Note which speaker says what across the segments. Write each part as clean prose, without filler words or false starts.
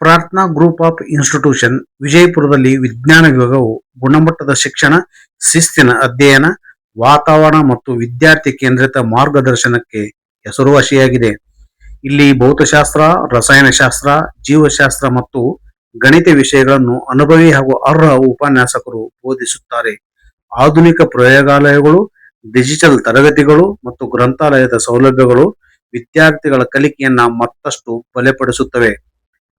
Speaker 1: ಪ್ರಾರ್ಥನಾ group of institution ವಿಜಯಪುರದಲ್ಲಿ ವಿಜ್ಞಾನ ವಿಭಾಗವು ಗುಣಮಟ್ಟದ ಶಿಕ್ಷಣ, ಶಿಸ್ತಿನ ಅಧ್ಯಯನ, ವಾತಾವರಣ ಮತ್ತು ವಿದ್ಯಾರ್ಥಿ ಕೇಂದ್ರಿತ ಮಾರ್ಗದರ್ಶನಕ್ಕೆ ಹೆಸರುವಾಸಿಯಾಗಿದೆ. ಇಲ್ಲಿ ಭೌತಶಾಸ್ತ್ರ, ರಸಾಯನಶಾಸ್ತ್ರ, ಜೀವಶಾಸ್ತ್ರ ಮತ್ತು ಗಣಿತ ವಿಷಯಗಳನ್ನು ಅನುಭವಿ ಹಾಗೂ ಅರ್ಹ ಉಪನ್ಯಾಸಕರು ಬೋಧಿಸುತ್ತಾರೆ. ಆಧುನಿಕ ಪ್ರಯೋಗಾಲಯಗಳು, ಡಿಜಿಟಲ್ ತರಗತಿಗಳು ಮತ್ತು ಗ್ರಂಥಾಲಯದ ಸೌಲಭ್ಯಗಳು ವಿದ್ಯಾರ್ಥಿಗಳ ಕಲಿಕೆಯನ್ನ ಮತ್ತಷ್ಟು ಬಲಪಡಿಸುತ್ತವೆ.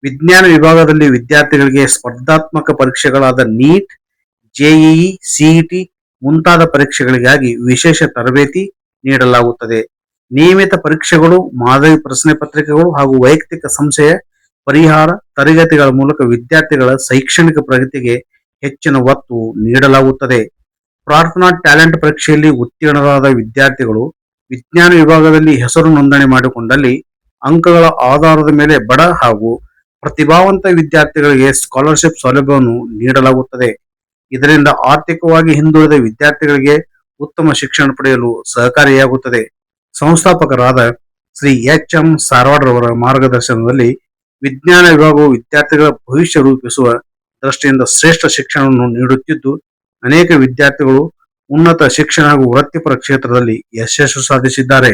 Speaker 1: ವಿಜ್ಞಾನ ವಿಭಾಗದಲ್ಲಿ ವಿದ್ಯಾರ್ಥಿಗಳಿಗೆ ಸ್ಪರ್ಧಾತ್ಮಕ ಪರೀಕ್ಷೆಗಳಾದ ನೀಟ್, ಜೆಇಇ, ಸಿಇಟಿ ಮುಂತಾದ ಪರೀಕ್ಷೆಗಳಿಗಾಗಿ ವಿಶೇಷ ತರಬೇತಿ ನೀಡಲಾಗುತ್ತದೆ. ನಿಯಮಿತ ಪರೀಕ್ಷೆಗಳು, ಮಾದರಿ ಪ್ರಶ್ನೆ ಪತ್ರಿಕೆಗಳು ಹಾಗೂ ವೈಯಕ್ತಿಕ ಸಂಶಯ ಪರಿಹಾರ ತರಗತಿಗಳ ಮೂಲಕ ವಿದ್ಯಾರ್ಥಿಗಳ ಶೈಕ್ಷಣಿಕ ಪ್ರಗತಿಗೆ ಹೆಚ್ಚಿನ ಒತ್ತು ನೀಡಲಾಗುತ್ತದೆ. ಪ್ರಾರ್ಥನಾ ಟ್ಯಾಲೆಂಟ್ ಪರೀಕ್ಷೆಯಲ್ಲಿ ಉತ್ತೀರ್ಣರಾದ ವಿದ್ಯಾರ್ಥಿಗಳು ವಿಜ್ಞಾನ ವಿಭಾಗದಲ್ಲಿ ಹೆಸರು ನೋಂದಣಿ ಮಾಡಿಕೊಂಡಲ್ಲಿ ಅಂಕಗಳ ಆಧಾರದ ಮೇಲೆ ಬಡ ಹಾಗೂ ಪ್ರತಿಭಾವಂತ ವಿದ್ಯಾರ್ಥಿಗಳಿಗೆ ಸ್ಕಾಲರ್ಶಿಪ್ ಸೌಲಭ್ಯವನ್ನು ನೀಡಲಾಗುತ್ತದೆ. ಇದರಿಂದ ಆರ್ಥಿಕವಾಗಿ ಹಿಂದುಳಿದ ವಿದ್ಯಾರ್ಥಿಗಳಿಗೆ ಉತ್ತಮ ಶಿಕ್ಷಣ ಪಡೆಯಲು ಸಹಕಾರಿಯಾಗುತ್ತದೆ. ಸಂಸ್ಥಾಪಕರಾದ ಶ್ರೀ ಎಚ್ ಎಂ ಸಾರವಾಡ್ರವರ ಮಾರ್ಗದರ್ಶನದಲ್ಲಿ ವಿಜ್ಞಾನ ವಿಭಾಗವು ವಿದ್ಯಾರ್ಥಿಗಳ ಭವಿಷ್ಯ ರೂಪಿಸುವ ದೃಷ್ಟಿಯಿಂದ ಶ್ರೇಷ್ಠ ಶಿಕ್ಷಣವನ್ನು ನೀಡುತ್ತಿದ್ದು, ಅನೇಕ ವಿದ್ಯಾರ್ಥಿಗಳು ಉನ್ನತ ಶಿಕ್ಷಣ ಹಾಗೂ ವೃತ್ತಿಪರ ಕ್ಷೇತ್ರದಲ್ಲಿ ಯಶಸ್ಸು ಸಾಧಿಸಿದ್ದಾರೆ.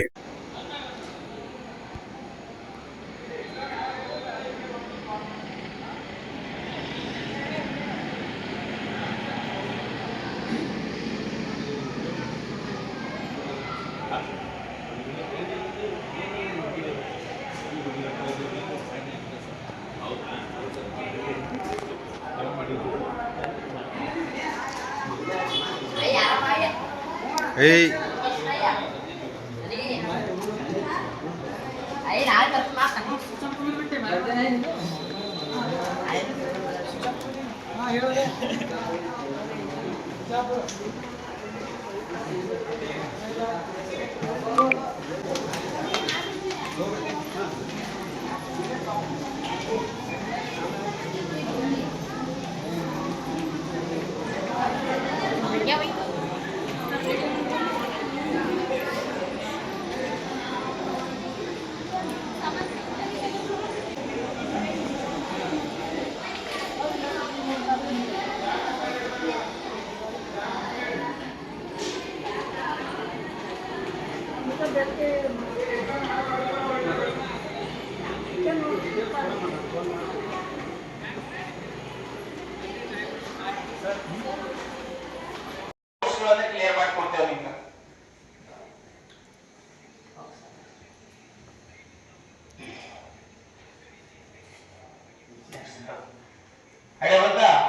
Speaker 2: ಕ್ಲಿಯರ್ ಮಾಡಿಕೊಡ್ತೇವೆ ನಿಮ್ಗೆ.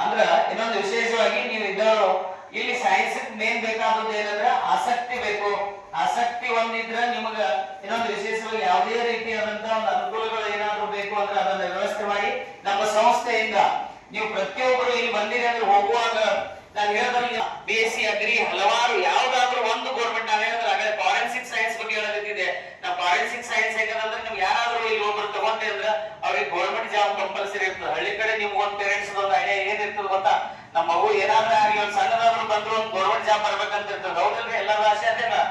Speaker 2: ಅಂದ್ರ ಇನ್ನೊಂದು ವಿಶೇಷವಾಗಿ ನೀವು ಇದ್ದವರು ಇಲ್ಲಿ ಸೈನ್ಸ್ ಮೇನ್ ಬೇಕಾದದ್ದು ಏನಂದ್ರೆ ಆಸಕ್ತಿ ಬೇಕು. ಆಸಕ್ತಿ ಒಂದಿದ್ರ ನಿಮಗ ಇನ್ನೊಂದು ವಿಶೇಷವಾಗಿ ಯಾವುದೇ ರೀತಿಯಾದಂತ ಒಂದು ಅನುಕೂಲಗಳು ಏನಾದ್ರು ಬೇಕು ಅಂದ್ರೆ ಅದನ್ನ ವ್ಯವಸ್ಥೆ ಮಾಡಿ ನಮ್ಮ ಸಂಸ್ಥೆಯಿಂದ ನೀವು ಪ್ರತಿಯೊಬ್ಬರು ಇಲ್ಲಿ ಬಂದಿರಿ ಅಂದ್ರೆ ಹೋಗುವಾಗ ನಾನು ಹೇಳಿದ್ರೆ BSc ಅಗ್ರಿ ಹಲವಾರು ಯಾವ್ದಾದ್ರು ಒಂದು ಗೌರ್ಮೆಂಟ್ ನಾನು ಹೇಳಿದ್ರೆ ಫಾರೆನ್ಸಿಕ್ ಸೈನ್ಸ್ ಬಗ್ಗೆ ಹೇಳೋದಿದೆ. ನಾವು ಫಾರೆನ್ಸಿಕ್ ಸೈನ್ಸ್ ಹೇಗಂದ್ರೆ ನೀವು ಯಾರಾದ್ರೂ ಇಲ್ಲಿ ಒಬ್ರು ತಗೊಂಡ್ರಿ ಅಂದ್ರೆ ಅವ್ರಿಗೆ ಗೌರ್ಮೆಂಟ್ ಜಾಬ್ ಕಂಪಲ್ಸರಿ ಇರ್ತದೆ. ಹಳ್ಳಿ ಕಡೆ ನಿಮ್ಗೆ ಒಂದು ಪೇರೆಂಟ್ಸ್ ಒಂದು ಐಡಿಯಾ ಏನಿರ್ತದೆ ಗೊತ್ತಾ, ನಮ್ಮ ಮಗು ಏನಾದ್ರೂ ಆಗಲಿ ಒಂದು ಸಣ್ಣದಾದ್ರೂ ಬಂದ್ರು ಒಂದು ಗೌರ್ಮೆಂಟ್ ಜಾಬ್ ಬರ್ಬೇಕಂತ ಇರ್ತದೆ. ಹೌದಲ್ರಿ? ಎಲ್ಲರ ಆಸೆ ಅದೇನಾ?